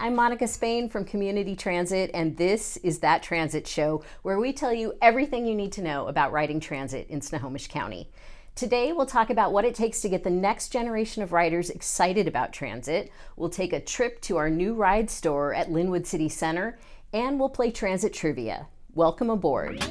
I'm Monica Spain from Community Transit, and this is That Transit Show, where we tell you everything you need to know about riding transit in Snohomish County. Today, we'll talk about what it takes to get the next generation of riders excited about transit. We'll take a trip to our new ride store at Linwood City Center, and we'll play transit trivia. Welcome aboard.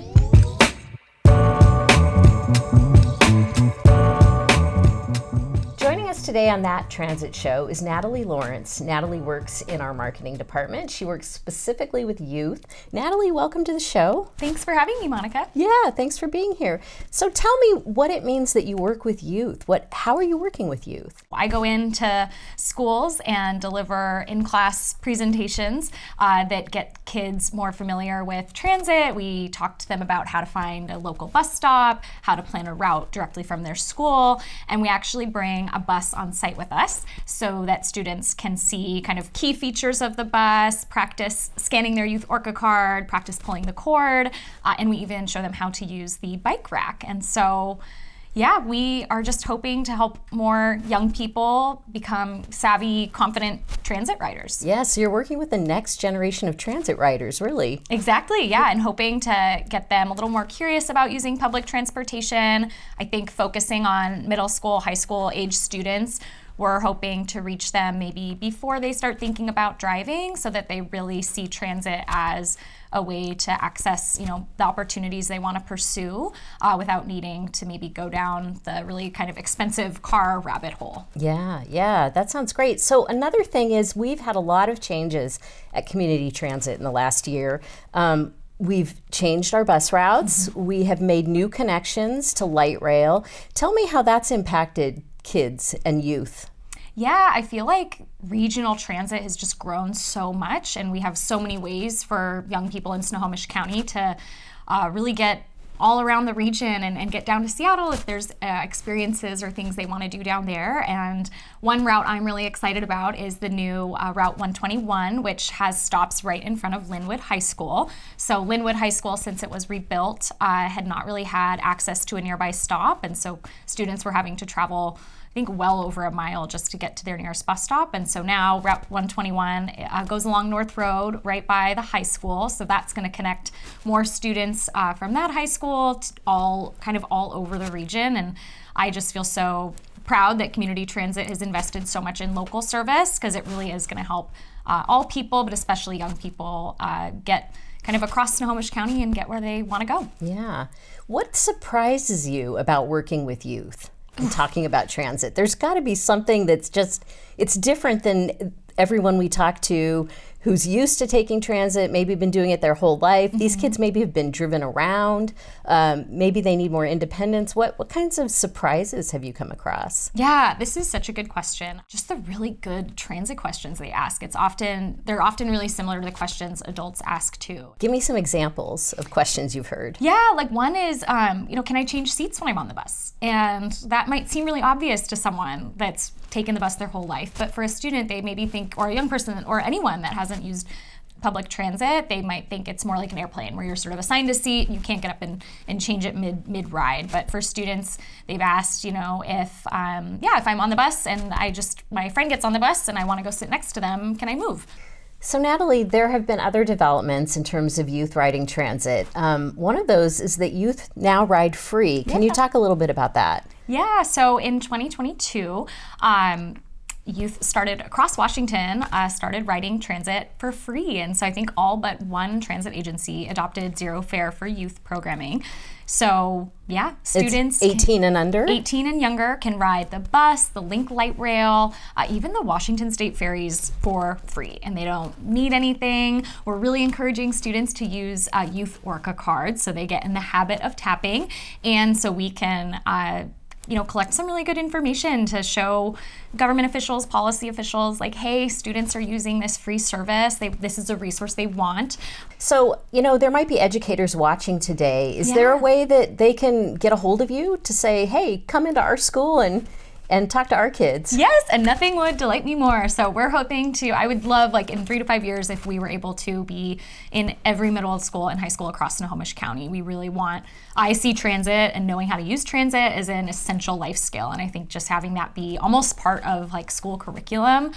Joining us today on That Transit Show is Natalie Lawrence. Natalie works in our marketing department. She works specifically with youth. Natalie, welcome to the show. Thanks for having me, Monica. Yeah, thanks for being here. So tell me what it means that you work with youth. How are you working with youth? I go into schools and deliver in-class presentations that get kids more familiar with transit. We talk to them about how to find a local bus stop, how to plan a route directly from their school, and we actually bring a bus on site with us so that students can see kind of key features of the bus, practice scanning their youth Orca card, practice pulling the cord, and we even show them how to use the bike rack. And so, yeah, we are just hoping to help more young people become savvy, confident transit riders. Yeah, so you're working with the next generation of transit riders, really. Exactly, yeah, and hoping to get them a little more curious about using public transportation. I think focusing on middle school, high school age students, we're hoping to reach them maybe before they start thinking about driving so that they really see transit as a way to access, the opportunities they want to pursue without needing to maybe go down the really kind of expensive car rabbit hole. Yeah, that sounds great. So another thing is we've had a lot of changes at Community Transit in the last year. We've changed our bus routes. Mm-hmm. We have made new connections to light rail. Tell me how that's impacted kids and youth. Yeah, I feel like regional transit has just grown so much, and we have so many ways for young people in Snohomish County to really get all around the region and get down to Seattle if there's experiences or things they want to do down there. And one route I'm really excited about is the new Route 121, which has stops right in front of Linwood High School. So Linwood High School, since it was rebuilt, had not really had access to a nearby stop, and so students were having to travel well over a mile just to get to their nearest bus stop. And so now Route 121 goes along North Road right by the high school. So that's going to connect more students from that high school to all over the region. And I just feel so proud that Community Transit has invested so much in local service, because it really is going to help all people, but especially young people, get kind of across Snohomish County and get where they want to go. Yeah. What surprises you about working with youth and talking about transit? There's got to be something that's it's different than everyone we talk to who's used to taking transit, maybe been doing it their whole life. Mm-hmm. These kids maybe have been driven around. Maybe they need more independence. What kinds of surprises have you come across? Yeah, this is such a good question. Just the really good transit questions they ask. They're often really similar to the questions adults ask too. Give me some examples of questions you've heard. Yeah, like one is, can I change seats when I'm on the bus? And that might seem really obvious to someone that's taken the bus their whole life, but for a student, they maybe think, or a young person, or anyone that hasn't used public transit, they might think it's more like an airplane where you're sort of assigned a seat, you can't get up and change it mid-ride. But for students, they've asked, if I'm on the bus and my friend gets on the bus and I want to go sit next to them, can I move? So Natalie, there have been other developments in terms of youth riding transit. One of those is that youth now ride free. Can you talk a little bit about that? Yeah, so in 2022, youth started across Washington, started riding transit for free. And so I think all but one transit agency adopted zero fare for youth programming. So yeah, students 18 and under? 18 and younger can ride the bus, the Link Light Rail, even the Washington State ferries for free. And they don't need anything. We're really encouraging students to use youth Orca cards so they get in the habit of tapping. And so we can collect some really good information to show government officials, policy officials, like, hey, students are using this free service. This is a resource they want. So, there might be educators watching today. Is there a way that they can get a hold of you to say, hey, come into our school and And talk to our kids. Yes, and nothing would delight me more. So we're hoping to, I would love, like, in 3 to 5 years, if we were able to be in every middle school and high school across Snohomish County. We really want, I see transit and knowing how to use transit as an essential life skill. And I think just having that be almost part of like school curriculum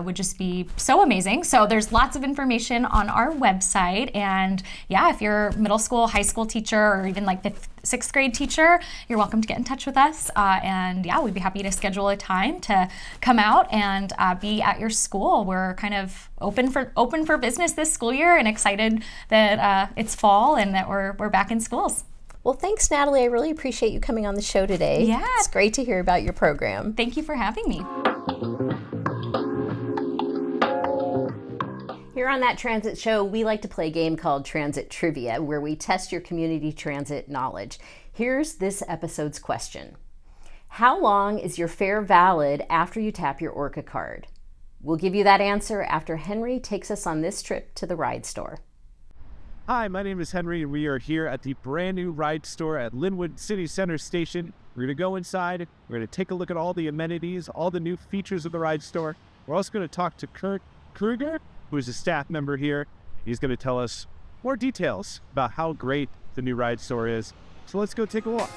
would just be so amazing. So there's lots of information on our website. And yeah, if you're a middle school, high school teacher, or even like the 6th grade teacher, you're welcome to get in touch with us. And yeah, we'd be happy to schedule a time to come out and be at your school. We're kind of open for business this school year, and excited that it's fall and that we're back in schools. Well, thanks, Natalie. I really appreciate you coming on the show today. Yeah. It's great to hear about your program. Thank you for having me. Here on That Transit Show, we like to play a game called Transit Trivia, where we test your community transit knowledge. Here's this episode's question. How long is your fare valid after you tap your Orca card? We'll give you that answer after Henry takes us on this trip to the ride store. Hi, my name is Henry, and we are here at the brand new ride store at Linwood City Center Station. We're going to go inside. We're going to take a look at all the amenities, all the new features of the ride store. We're also going to talk to Kurt Krueger, who is a staff member here. He's going to tell us more details about how great the new ride store is. So let's go take a walk.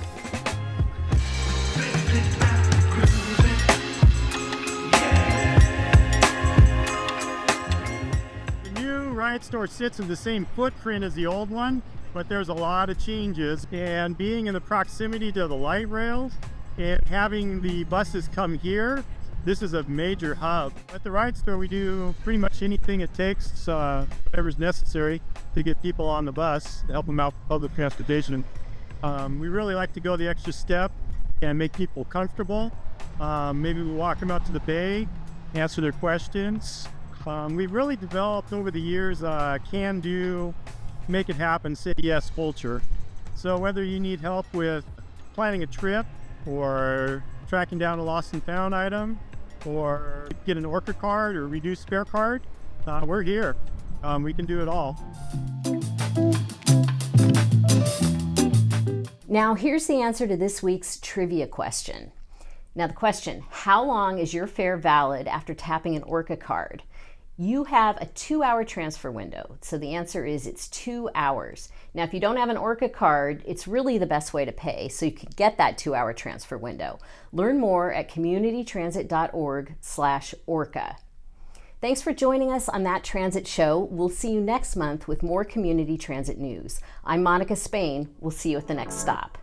The new ride store sits in the same footprint as the old one, but there's a lot of changes. And being in the proximity to the light rails and having the buses come here, this is a major hub. At the ride store, we do pretty much anything it takes, whatever's necessary to get people on the bus, to help them out with public transportation. We really like to go the extra step and make people comfortable. Maybe we walk them out to the bay, answer their questions. We've really developed over the years can-do, make it happen, say yes culture. So whether you need help with planning a trip or tracking down a lost and found item, or get an Orca card or reduced fare card, we're here. We can do it all. Now, here's the answer to this week's trivia question. Now, the question, how long is your fare valid after tapping an Orca card? You have a 2-hour transfer window, so the answer is it's 2 hours. Now, if you don't have an Orca card, it's really the best way to pay, so you can get that 2-hour transfer window. Learn more at communitytransit.org/Orca. Thanks for joining us on That Transit Show. We'll see you next month with more community transit news. I'm Monica Spain. We'll see you at the next stop.